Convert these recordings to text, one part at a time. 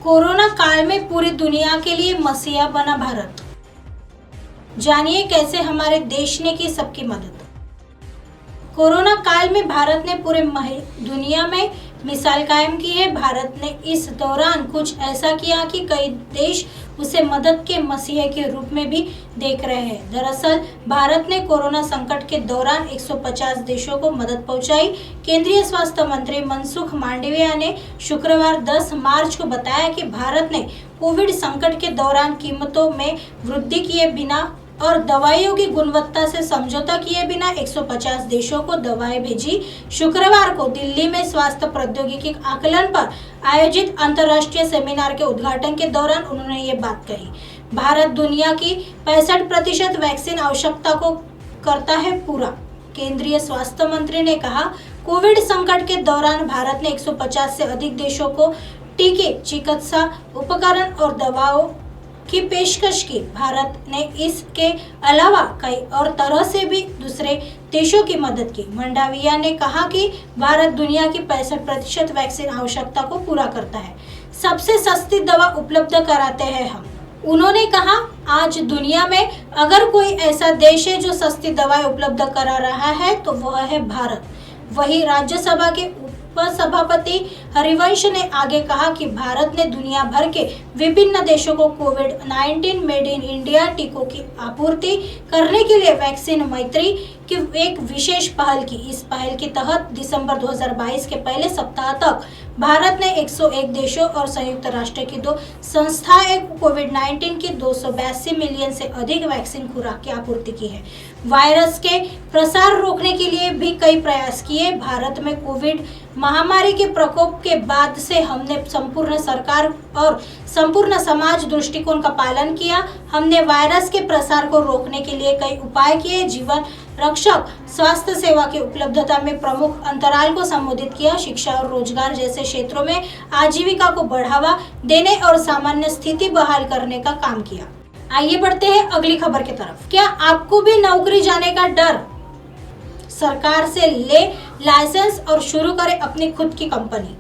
Corona काल में पूरी दुनिया के लिए मसीहा बना भारत। जानिए कैसे हमारे देश ने की सबकी मदद। कोरोना काल में भारत ने पूरे दुनिया में मिसाल कायम की है। भारत ने इस दौरान कुछ ऐसा किया कि कई देश उसे मदद के मसीहे के रूप में भी देख रहे हैं। दरअसल भारत ने कोरोना संकट के दौरान 150 देशों को मदद पहुंचाई। केंद्रीय स्वास्थ्य मंत्री मनसुख मांडविया ने शुक्रवार 10 मार्च को बताया कि भारत ने कोविड संकट के दौरान कीमतों में वृद्धि किए बिना और दवाइयों की गुणवत्ता से समझौता किए बिना 150 देशों को दवाएं भेजी। शुक्रवार को दिल्ली में स्वास्थ्य प्रौद्योगिकी आकलन पर आयोजित अंतर्राष्ट्रीय सेमिनार के उद्घाटन के दौरान उन्होंने ये बात कही। भारत दुनिया की 65% वैक्सीन आवश्यकता को करता है पूरा। केंद्रीय स्वास्थ्य मंत्री ने कहा, कोविड संकट के दौरान भारत ने 150 से अधिक देशों को टीके, चिकित्सा उपकरण और दवाओं की पेशकश की। भारत ने इसके अलावा कई और तरह से भी दूसरे देशों की मदद की। मंडाविया ने कहा कि भारत दुनिया की 65% वैक्सीन आवश्यकता को पूरा करता है। सबसे सस्ती दवा उपलब्ध कराते हैं हम। उन्होंने कहा, आज दुनिया में अगर कोई ऐसा देश है जो सस्ती दवाएं उपलब्ध करा रहा है तो वह है भारत। वहीं राज्यसभा के उपसभापति हरिवंश ने आगे कहा कि भारत ने दुनिया भर के विभिन्न देशों को कोविड-19 मेड इन इंडिया टीकों की आपूर्ति करने के लिए वैक्सीन मैत्री की एक विशेष पहल की। इस पहल के तहत दिसंबर 2022 के पहले सप्ताह तक भारत ने 101 देशों और संयुक्त राष्ट्र की 2 संस्थाएं कोविड-19 की 282 मिलियन से अधिक वैक्सीन खुराक की आपूर्ति की है। वायरस के प्रसार रोकने के लिए भी कई प्रयास किए। भारत में कोविड महामारी के प्रकोप के बाद से हमने संपूर्ण सरकार और संपूर्ण समाज दृष्टिकोण का पालन किया। हमने वायरस के प्रसार को रोकने के लिए कई उपाय किए। जीवन रक्षक स्वास्थ्य सेवा की उपलब्धता में प्रमुख अंतराल को संबोधित किया। शिक्षा और रोजगार जैसे क्षेत्रों में आजीविका को बढ़ावा देने और सामान्य स्थिति बहाल करने का काम किया। आइए बढ़ते हैं अगली खबर की तरफ। क्या आपको भी नौकरी जाने का डर? सरकार से ले लाइसेंस और शुरू करें अपनी खुद की कंपनी।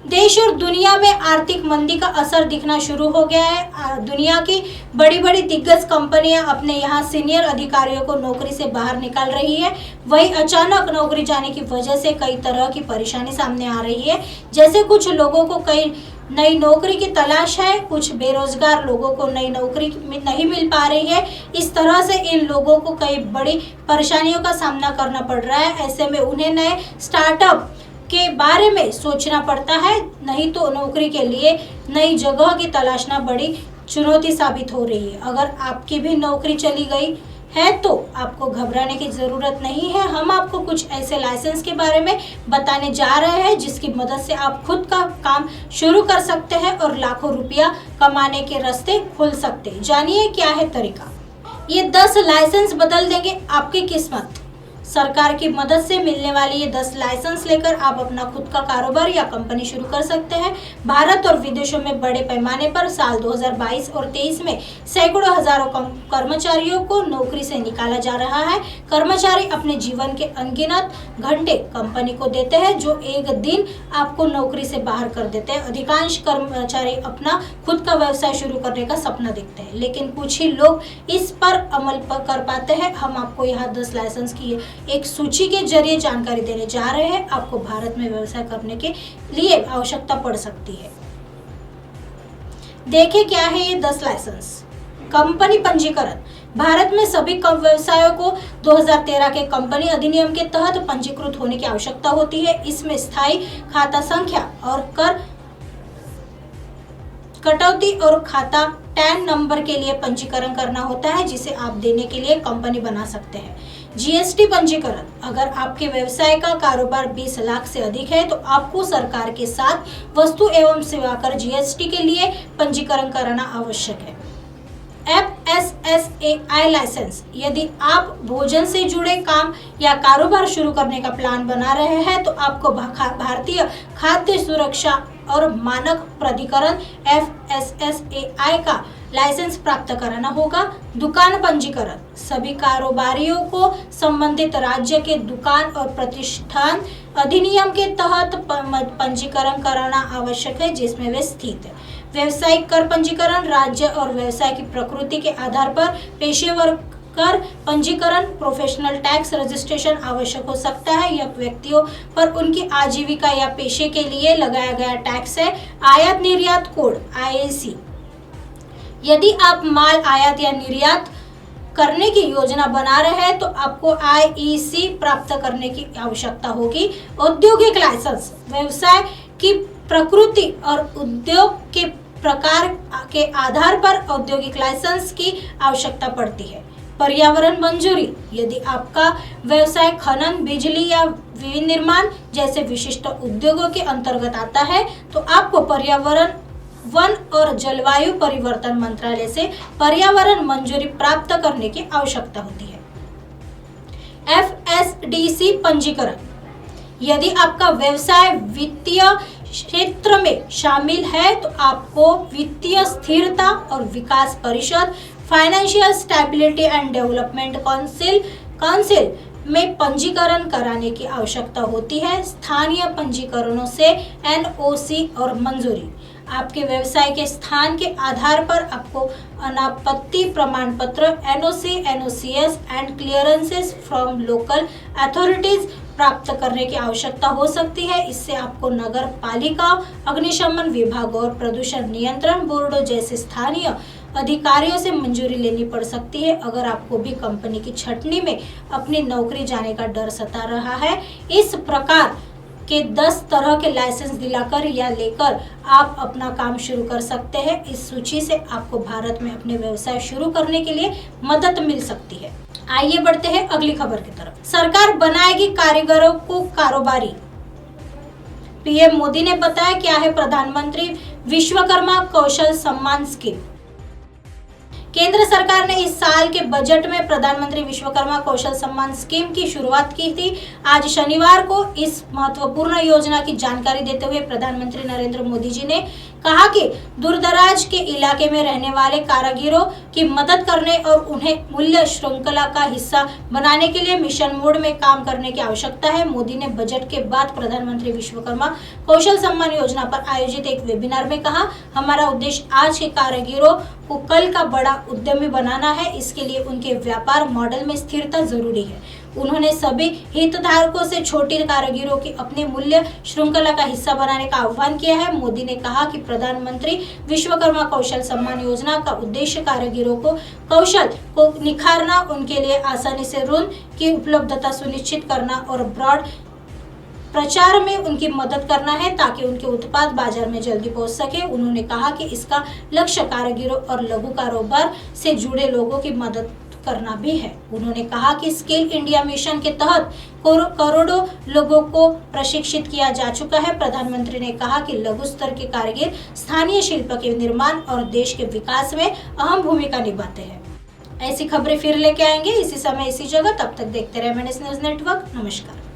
देश और दुनिया में आर्थिक मंदी का असर दिखना शुरू हो गया है। दुनिया की बड़ी बड़ी दिग्गज कंपनियां अपने यहाँ सीनियर अधिकारियों को नौकरी से बाहर निकाल रही है। वहीं अचानक नौकरी जाने की वजह से कई तरह की परेशानी सामने आ रही है। जैसे कुछ लोगों को कई नई नौकरी की तलाश है, कुछ बेरोजगार लोगों को नई नौकरी नहीं मिल पा रही है। इस तरह से इन लोगों को कई बड़ी परेशानियों का सामना करना पड़ रहा है। ऐसे में उन्हें नए स्टार्टअप के बारे में सोचना पड़ता है, नहीं तो नौकरी के लिए नई जगह की तलाशना बड़ी चुनौती साबित हो रही है। अगर आपकी भी नौकरी चली गई है तो आपको घबराने की ज़रूरत नहीं है। हम आपको कुछ ऐसे लाइसेंस के बारे में बताने जा रहे हैं जिसकी मदद से आप खुद का काम शुरू कर सकते हैं और लाखों रुपया कमाने के रास्ते खुल सकते हैं। जानिए क्या है तरीका। ये 10 लाइसेंस बदल देंगे आपकी किस्मत। सरकार की मदद से मिलने वाली ये 10 लाइसेंस लेकर आप अपना खुद का कारोबार या कंपनी शुरू कर सकते हैं। भारत और विदेशों में बड़े पैमाने पर साल 2022 और 23 में सैकड़ों हजारों कर्मचारियों को नौकरी से निकाला जा रहा है। कर्मचारी अपने जीवन के अनगिनत घंटे कंपनी को देते हैं जो एक दिन आपको नौकरी से बाहर कर देते हैं। अधिकांश कर्मचारी अपना खुद का व्यवसाय शुरू करने का सपना देखते हैं, लेकिन कुछ ही लोग इस पर अमल कर पाते हैं। हम आपको यहाँ 10 लाइसेंस की एक सूची के जरिए जानकारी देने जा रहे हैं। आपको भारत में व्यवसाय करने के लिए आवश्यकता पड़ सकती है। देखें क्या है ये 10 लाइसेंस। कंपनी पंजीकरण। भारत में सभी व्यवसायों को 2013 के कंपनी अधिनियम के तहत पंजीकृत होने की आवश्यकता होती है। इसमें स्थायी खाता संख्या और कर कटौती और खाता टैन नंबर के लिए पंजीकरण करना होता है, जिसे आप देने के लिए कंपनी बना सकते हैं। जीएसटी पंजीकरण। अगर आपके व्यवसाय का कारोबार 20 लाख से अधिक है तो आपको सरकार के साथ वस्तु एवं सेवा कर जीएसटी के लिए पंजीकरण कराना आवश्यक है। FSSAI licence. यदि आप भोजन से जुड़े काम या कारोबार शुरू करने का प्लान बना रहे हैं तो आपको भारतीय खाद्य सुरक्षा और मानक प्राधिकरण FSSAI का लाइसेंस प्राप्त कराना होगा। दुकान पंजीकरण, सभी कारोबारियों को संबंधित राज्य के दुकान और प्रतिष्ठान अधिनियम के तहत पंजीकरण कराना आवश्यक है जिसमें वे स्थित है। व्यवसायिक कर पंजीकरण, राज्य और व्यवसाय की प्रकृति के आधार पर पेशेवर कर पंजीकरण, प्रोफेशनल टैक्स रजिस्ट्रेशन आवश्यक हो सकता है। यह व्यक्तियों पर उनकी आजीविका या पेशे के लिए लगाया गया टैक्स है। आयात निर्यात कोड IAC, यदि आप माल आयात या निर्यात करने की योजना बना रहे हैं तो आपको IEC प्राप्त करने की आवश्यकता होगी। औद्योगिक लाइसेंस, व्यवसाय की प्रकृति और उद्योग के प्रकार के आधार पर औद्योगिक लाइसेंस की आवश्यकता पड़ती है। पर्यावरण मंजूरी, यदि आपका व्यवसाय खनन, बिजली या विनिर्माण जैसे विशिष्ट उद्योगों के अंतर्गत आता है तो आपको पर्यावरण, वन और जलवायु परिवर्तन मंत्रालय से पर्यावरण मंजूरी प्राप्त करने की आवश्यकता होती है। FSDC पंजीकरण, यदि आपका व्यवसाय वित्तीय क्षेत्र में शामिल है तो आपको वित्तीय स्थिरता और विकास परिषद, financial stability and development council में पंजीकरण कराने की आवश्यकता होती है। स्थानीय पंजीकरणों से NOC और मंजूरी, आपके व्यवसाय के स्थान के आधार पर आपको अनापत्ति प्रमाण पत्र NOC, NOCS and clearances from local authorities प्राप्त करने की आवश्यकता हो सकती है। इससे आपको नगर पालिका, अग्निशमन विभाग और प्रदूषण नियंत्रण बोर्डों जैसे स्थानीय अधिकारियों से मंजूरी लेनी पड़ सकती है। अगर आपको भी कंपनी की छटनी में अपनी नौकरी जाने का डर सता रहा है, इस प्रकार के 10 तरह के लाइसेंस दिलाकर या लेकर आप अपना काम शुरू कर सकते हैं। इस सूची से आपको भारत में अपने व्यवसाय शुरू करने के लिए मदद मिल सकती है। आइए बढ़ते हैं अगली खबर की तरफ। सरकार बनाएगी कारीगरों को कारोबारी। PM मोदी ने बताया क्या है प्रधानमंत्री विश्वकर्मा कौशल सम्मान स्कीम। केंद्र सरकार ने इस साल के बजट में प्रधानमंत्री विश्वकर्मा कौशल सम्मान स्कीम की शुरुआत की थी। आज शनिवार को इस महत्वपूर्ण योजना की जानकारी देते हुए प्रधानमंत्री नरेंद्र मोदी जी ने कहा कि दूरदराज के इलाके में रहने वाले कारीगरों की मदद करने और उन्हें मूल्य श्रृंखला का हिस्सा बनाने के लिए मिशन मोड में काम करने की आवश्यकता है। मोदी ने बजट के बाद प्रधानमंत्री विश्वकर्मा कौशल सम्मान योजना पर आयोजित एक वेबिनार में कहा, हमारा उद्देश्य आज के कारीगरों को कल का बड़ा उद्यमी बनाना है। इसके लिए उनके व्यापार मॉडल में स्थिरता जरूरी है। उन्होंने सभी हितधारकों से छोटे कारीगरों की अपने मूल्य श्रृंखला का हिस्सा बनाने का आह्वान किया है। मोदी ने कहा कि प्रधानमंत्री विश्वकर्मा कौशल सम्मान योजना का उद्देश्य कारीगरों को कौशल को निखारना, उनके लिए आसानी से ऋण की उपलब्धता सुनिश्चित करना और ब्रॉड प्रचार में उनकी मदद करना है ताकि उनके उत्पाद बाजार में जल्दी पहुंच सके। उन्होंने कहा कि इसका लक्ष्य कारीगरों और लघु कारोबार से जुड़े लोगों की मदद करना भी है। उन्होंने कहा कि स्किल इंडिया मिशन के तहत करोड़ों लोगों को प्रशिक्षित किया जा चुका है। प्रधानमंत्री ने कहा कि लघु स्तर के कारीगर स्थानीय शिल्प के निर्माण और देश के विकास में अहम भूमिका निभाते हैं। ऐसी खबरें फिर लेके आएंगे इसी समय इसी जगह। तब तक देखते रहे MNS न्यूज नेटवर्क। नमस्कार।